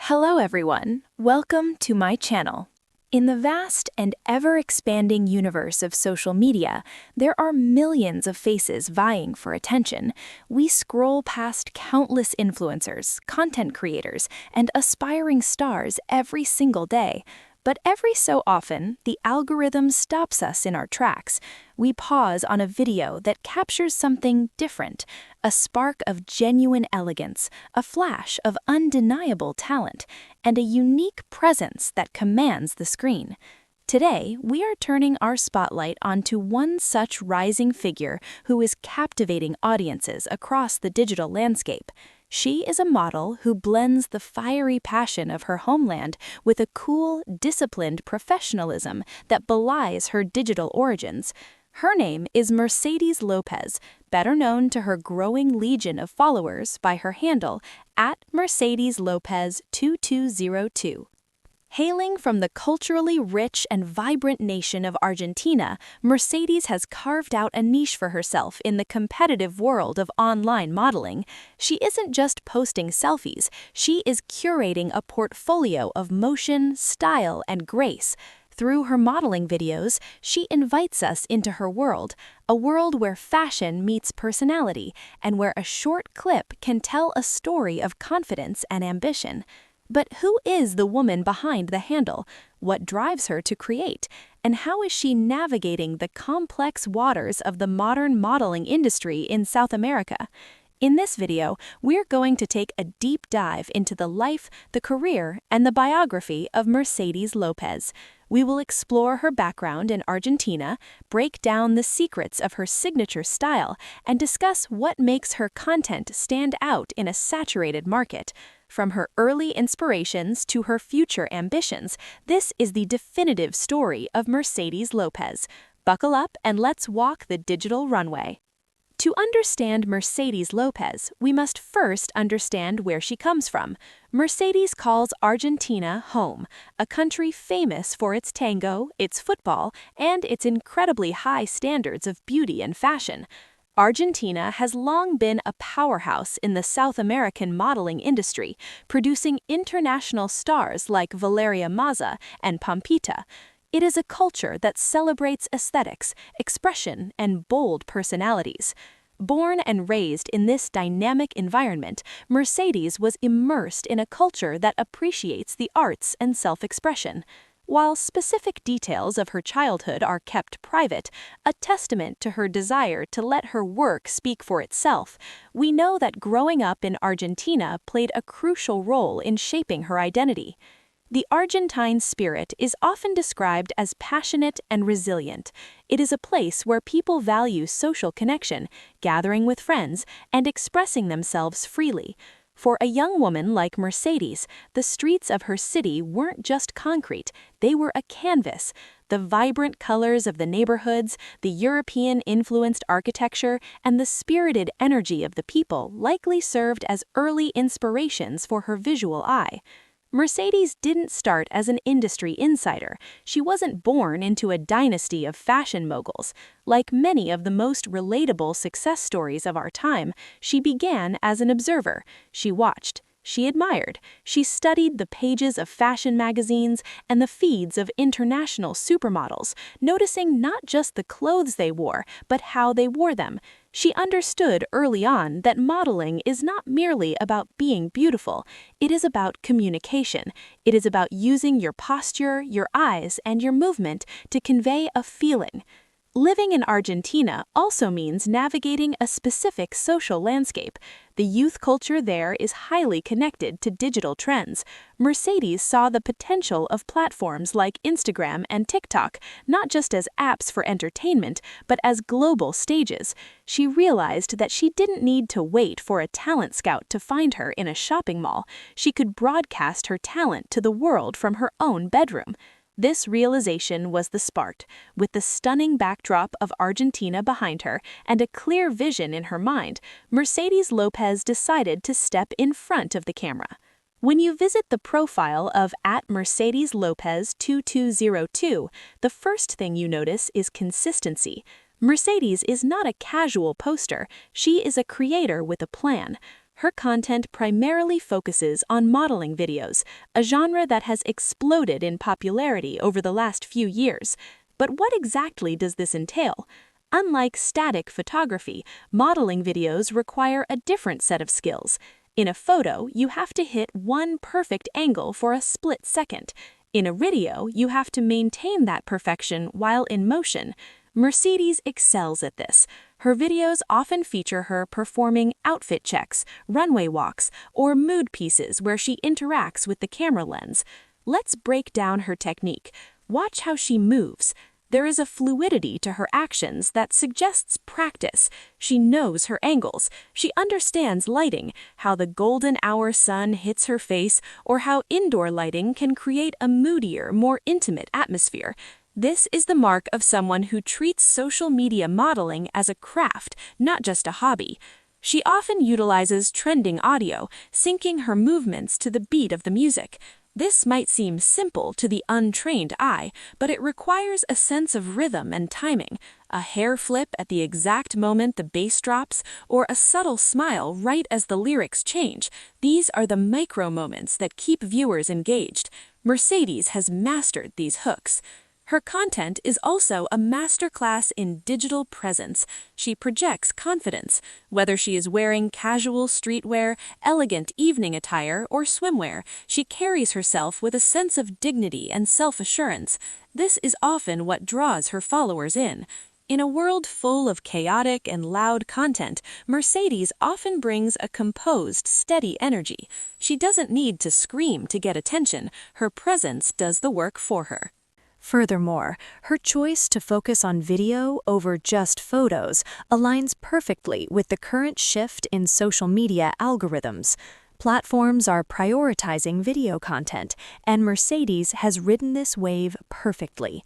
Hello everyone, welcome to my channel. In the vast and ever-expanding universe of social media, there are millions of faces vying for attention. We scroll past countless influencers, content creators, and aspiring stars every single day. But every so often, the algorithm stops us in our tracks. We pause on a video that captures something different, a spark of genuine elegance, a flash of undeniable talent, and a unique presence that commands the screen. Today, we are turning our spotlight onto one such rising figure who is captivating audiences across the digital landscape. She is a model who blends the fiery passion of her homeland with a cool, disciplined professionalism that belies her digital origins. Her name is Mercedes Lopez, better known to her growing legion of followers by her handle @MercedesLopez2202. Hailing from the culturally rich and vibrant nation of Argentina, Mercedes has carved out a niche for herself in the competitive world of online modeling. She isn't just posting selfies, she is curating a portfolio of motion, style, and grace. Through her modeling videos, she invites us into her world, a world where fashion meets personality, and where a short clip can tell a story of confidence and ambition. But who is the woman behind the handle? What drives her to create? And how is she navigating the complex waters of the modern modeling industry in South America? In this video, we're going to take a deep dive into the life, the career, and the biography of Mercedes Lopez. We will explore her background in Argentina, break down the secrets of her signature style, and discuss what makes her content stand out in a saturated market. From her early inspirations to her future ambitions, this is the definitive story of Mercedes Lopez. Buckle up and let's walk the digital runway. To understand Mercedes Lopez, we must first understand where she comes from. Mercedes calls Argentina home, a country famous for its tango, its football, and its incredibly high standards of beauty and fashion. Argentina has long been a powerhouse in the South American modeling industry, producing international stars like Valeria Maza and Pampita. It is a culture that celebrates aesthetics, expression, and bold personalities. Born and raised in this dynamic environment, Mercedes was immersed in a culture that appreciates the arts and self-expression. While specific details of her childhood are kept private, a testament to her desire to let her work speak for itself, we know that growing up in Argentina played a crucial role in shaping her identity. The Argentine spirit is often described as passionate and resilient. It is a place where people value social connection, gathering with friends, and expressing themselves freely. For a young woman like Mercedes, the streets of her city weren't just concrete, they were a canvas. The vibrant colors of the neighborhoods, the European-influenced architecture, and the spirited energy of the people likely served as early inspirations for her visual eye. Mercedes didn't start as an industry insider. She wasn't born into a dynasty of fashion moguls. Like many of the most relatable success stories of our time, she began as an observer. She watched. She admired. She studied the pages of fashion magazines and the feeds of international supermodels, noticing not just the clothes they wore, but how they wore them. She understood early on that modeling is not merely about being beautiful. It is about communication. It is about using your posture, your eyes, and your movement to convey a feeling. Living in Argentina also means navigating a specific social landscape. The youth culture there is highly connected to digital trends. Mercedes saw the potential of platforms like Instagram and TikTok, not just as apps for entertainment, but as global stages. She realized that she didn't need to wait for a talent scout to find her in a shopping mall. She could broadcast her talent to the world from her own bedroom. This realization was the spark. With the stunning backdrop of Argentina behind her and a clear vision in her mind, Mercedes Lopez decided to step in front of the camera. When you visit the profile of @MercedesLopez2202, the first thing you notice is consistency. Mercedes is not a casual poster, she is a creator with a plan. Her content primarily focuses on modeling videos, a genre that has exploded in popularity over the last few years. But what exactly does this entail? Unlike static photography, modeling videos require a different set of skills. In a photo, you have to hit one perfect angle for a split second. In a video, you have to maintain that perfection while in motion. Mercedes excels at this. Her videos often feature her performing outfit checks, runway walks, or mood pieces where she interacts with the camera lens. Let's break down her technique. Watch how she moves. There is a fluidity to her actions that suggests practice. She knows her angles. She understands lighting, how the golden hour sun hits her face, or how indoor lighting can create a moodier, more intimate atmosphere. This is the mark of someone who treats social media modeling as a craft, not just a hobby. She often utilizes trending audio, syncing her movements to the beat of the music. This might seem simple to the untrained eye, but it requires a sense of rhythm and timing, a hair flip at the exact moment the bass drops, or a subtle smile right as the lyrics change. These are the micro moments that keep viewers engaged. Mercedes has mastered these hooks. Her content is also a masterclass in digital presence. She projects confidence. Whether she is wearing casual streetwear, elegant evening attire, or swimwear, she carries herself with a sense of dignity and self-assurance. This is often what draws her followers in. In a world full of chaotic and loud content, Mercedes often brings a composed, steady energy. She doesn't need to scream to get attention. Her presence does the work for her. Furthermore, her choice to focus on video over just photos aligns perfectly with the current shift in social media algorithms. Platforms are prioritizing video content, and Mercedes has ridden this wave perfectly.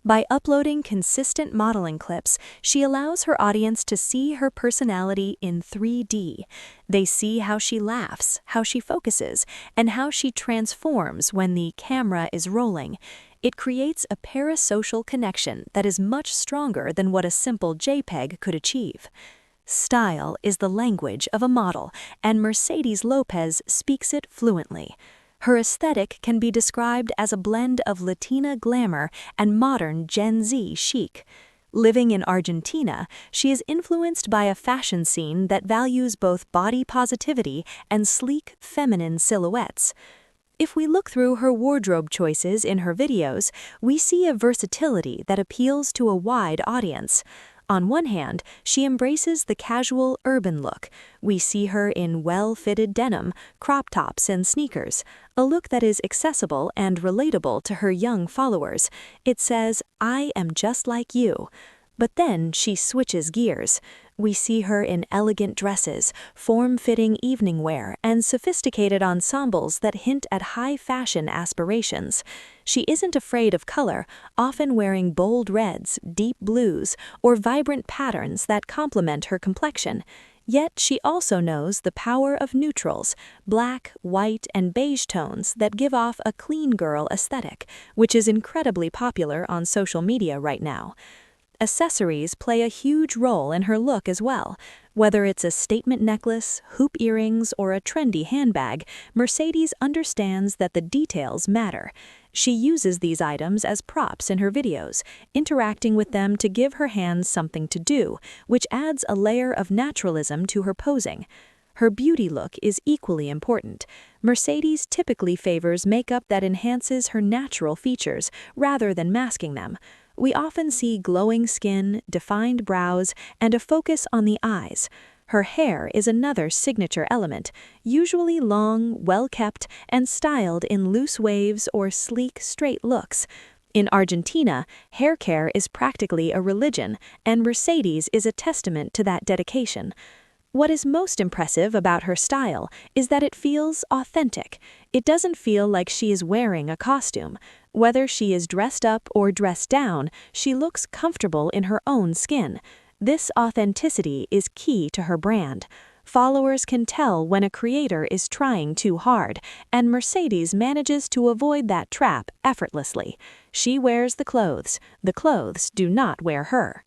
By uploading consistent modeling clips, she allows her audience to see her personality in 3D. They see how she laughs, how she focuses, and how she transforms when the camera is rolling. It creates a parasocial connection that is much stronger than what a simple JPEG could achieve. Style is the language of a model, and Mercedes Lopez speaks it fluently. Her aesthetic can be described as a blend of Latina glamour and modern Gen Z chic. Living in Argentina, she is influenced by a fashion scene that values both body positivity and sleek, feminine silhouettes. If we look through her wardrobe choices in her videos, we see a versatility that appeals to a wide audience. On one hand, she embraces the casual urban look. We see her in well-fitted denim, crop tops, and sneakers, a look that is accessible and relatable to her young followers. It says, "I am just like you." But then she switches gears. We see her in elegant dresses, form-fitting evening wear, and sophisticated ensembles that hint at high-fashion aspirations. She isn't afraid of color, often wearing bold reds, deep blues, or vibrant patterns that complement her complexion. Yet she also knows the power of neutrals, black, white, and beige tones that give off a clean girl aesthetic, which is incredibly popular on social media right now. Accessories play a huge role in her look as well. Whether it's a statement necklace, hoop earrings, or a trendy handbag, Mercedes understands that the details matter. She uses these items as props in her videos, interacting with them to give her hands something to do, which adds a layer of naturalism to her posing. Her beauty look is equally important. Mercedes typically favors makeup that enhances her natural features rather than masking them. We often see glowing skin, defined brows, and a focus on the eyes. Her hair is another signature element, usually long, well-kept, and styled in loose waves or sleek, straight looks. In Argentina, hair care is practically a religion, and Mercedes is a testament to that dedication. What is most impressive about her style is that it feels authentic. It doesn't feel like she is wearing a costume. Whether she is dressed up or dressed down, she looks comfortable in her own skin. This authenticity is key to her brand. Followers can tell when a creator is trying too hard, and Mercedes manages to avoid that trap effortlessly. She wears the clothes do not wear her.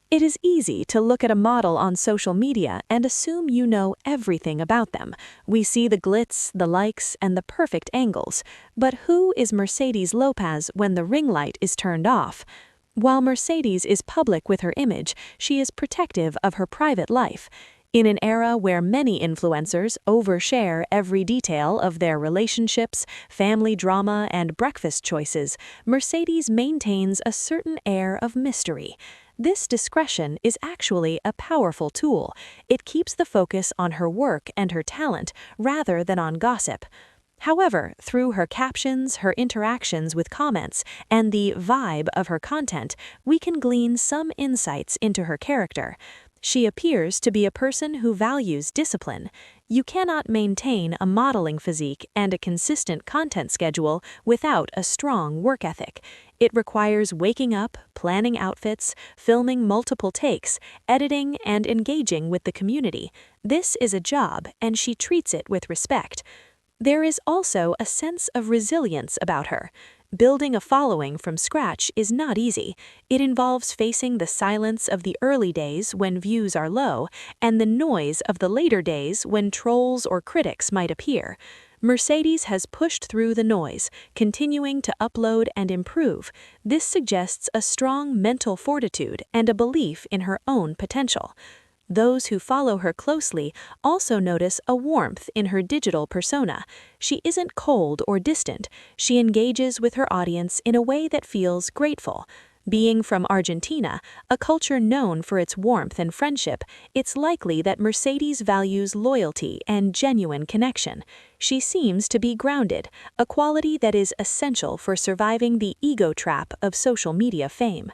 It is easy to look at a model on social media and assume you know everything about them. We see the glitz, the likes, and the perfect angles. But who is Mercedes Lopez when the ring light is turned off? While Mercedes is public with her image, she is protective of her private life. In an era where many influencers overshare every detail of their relationships, family drama, and breakfast choices, Mercedes maintains a certain air of mystery. This discretion is actually a powerful tool. It keeps the focus on her work and her talent rather than on gossip. However, through her captions, her interactions with comments, and the vibe of her content, we can glean some insights into her character. She appears to be a person who values discipline. You cannot maintain a modeling physique and a consistent content schedule without a strong work ethic. It requires waking up, planning outfits, filming multiple takes, editing, and engaging with the community. This is a job, and she treats it with respect. There is also a sense of resilience about her. Building a following from scratch is not easy. It involves facing the silence of the early days when views are low and the noise of the later days when trolls or critics might appear. Mercedes has pushed through the noise, continuing to upload and improve. This suggests a strong mental fortitude and a belief in her own potential. Those who follow her closely also notice a warmth in her digital persona. She isn't cold or distant. She engages with her audience in a way that feels grateful. Being from Argentina, a culture known for its warmth and friendship, it's likely that Mercedes values loyalty and genuine connection. She seems to be grounded, a quality that is essential for surviving the ego trap of social media fame.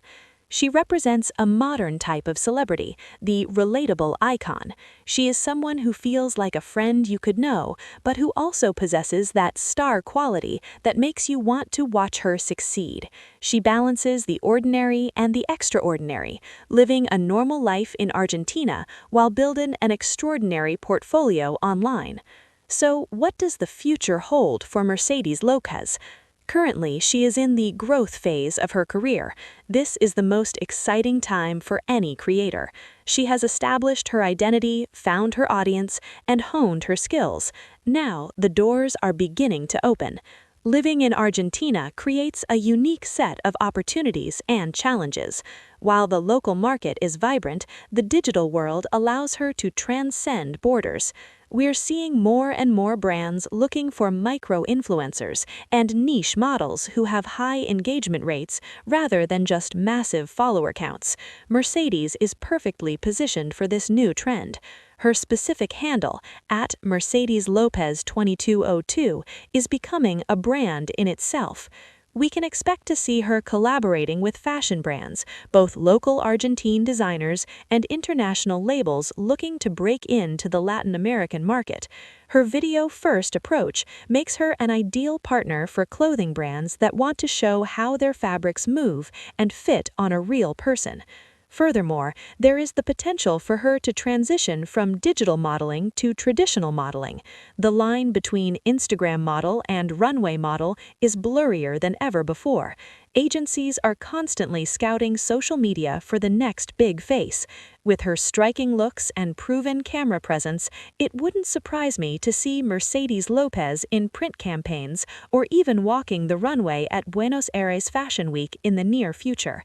She represents a modern type of celebrity, the relatable icon. She is someone who feels like a friend you could know, but who also possesses that star quality that makes you want to watch her succeed. She balances the ordinary and the extraordinary, living a normal life in Argentina while building an extraordinary portfolio online. So, what does the future hold for Mercedes Lopez? Currently, she is in the growth phase of her career. This is the most exciting time for any creator. She has established her identity, found her audience, and honed her skills. Now, the doors are beginning to open. Living in Argentina creates a unique set of opportunities and challenges. While the local market is vibrant, the digital world allows her to transcend borders. We're seeing more and more brands looking for micro-influencers and niche models who have high engagement rates rather than just massive follower counts. Mercedes is perfectly positioned for this new trend. Her specific handle, @MercedesLopez2202, is becoming a brand in itself. We can expect to see her collaborating with fashion brands, both local Argentine designers and international labels looking to break into the Latin American market. Her video-first approach makes her an ideal partner for clothing brands that want to show how their fabrics move and fit on a real person. Furthermore, there is the potential for her to transition from digital modeling to traditional modeling. The line between Instagram model and runway model is blurrier than ever before. Agencies are constantly scouting social media for the next big face. With her striking looks and proven camera presence, it wouldn't surprise me to see Mercedes Lopez in print campaigns or even walking the runway at Buenos Aires Fashion Week in the near future.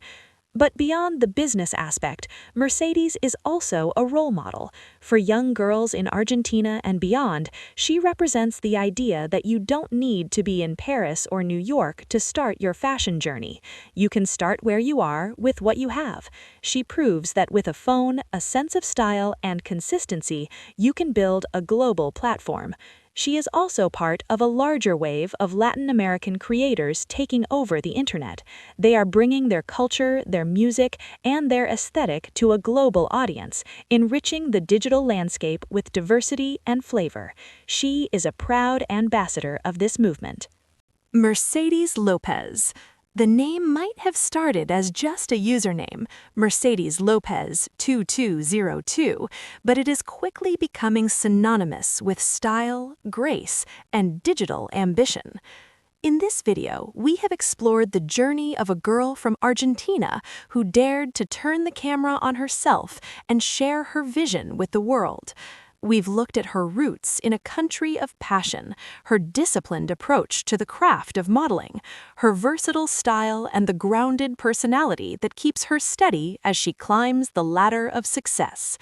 But beyond the business aspect, Mercedes is also a role model. For young girls in Argentina and beyond, she represents the idea that you don't need to be in Paris or New York to start your fashion journey. You can start where you are with what you have. She proves that with a phone, a sense of style, and consistency, you can build a global platform. She is also part of a larger wave of Latin American creators taking over the internet. They are bringing their culture, their music, and their aesthetic to a global audience, enriching the digital landscape with diversity and flavor. She is a proud ambassador of this movement. Mercedes Lopez. The name might have started as just a username, Mercedes Lopez 2202, but it is quickly becoming synonymous with style, grace, and digital ambition. In this video, we have explored the journey of a girl from Argentina who dared to turn the camera on herself and share her vision with the world. We've looked at her roots in a country of passion, her disciplined approach to the craft of modeling, her versatile style, and the grounded personality that keeps her steady as she climbs the ladder of success.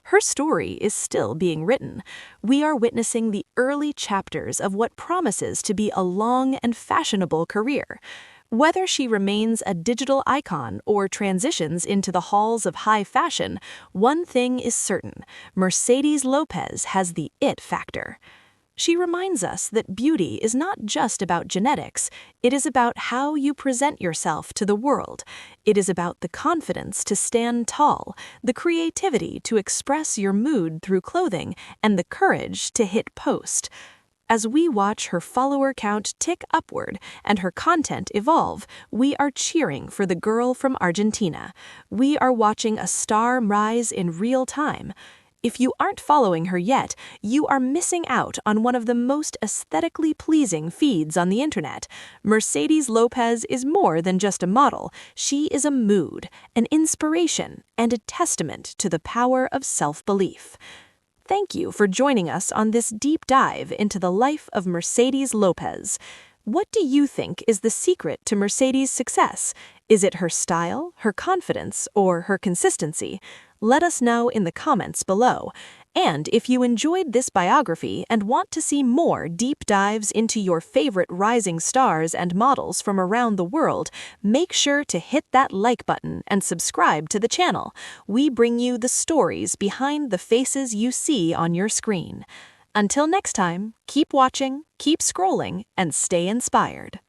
Her story is still being written. We are witnessing the early chapters of what promises to be a long and fashionable career. Whether she remains a digital icon or transitions into the halls of high fashion, one thing is certain: Mercedes Lopez has the it factor. She reminds us that beauty is not just about genetics. It is about how you present yourself to the world. It is about the confidence to stand tall, the creativity to express your mood through clothing, and the courage to hit post. As we watch her follower count tick upward and her content evolve, we are cheering for the girl from Argentina. We are watching a star rise in real time. If you aren't following her yet, you are missing out on one of the most aesthetically pleasing feeds on the internet. Mercedes Lopez is more than just a model. She is a mood, an inspiration, and a testament to the power of self-belief. Thank you for joining us on this deep dive into the life of Mercedes Lopez. What do you think is the secret to Mercedes' success? Is it her style, her confidence, or her consistency? Let us know in the comments below. And if you enjoyed this biography and want to see more deep dives into your favorite rising stars and models from around the world, make sure to hit that like button and subscribe to the channel. We bring you the stories behind the faces you see on your screen. Until next time, keep watching, keep scrolling, and stay inspired.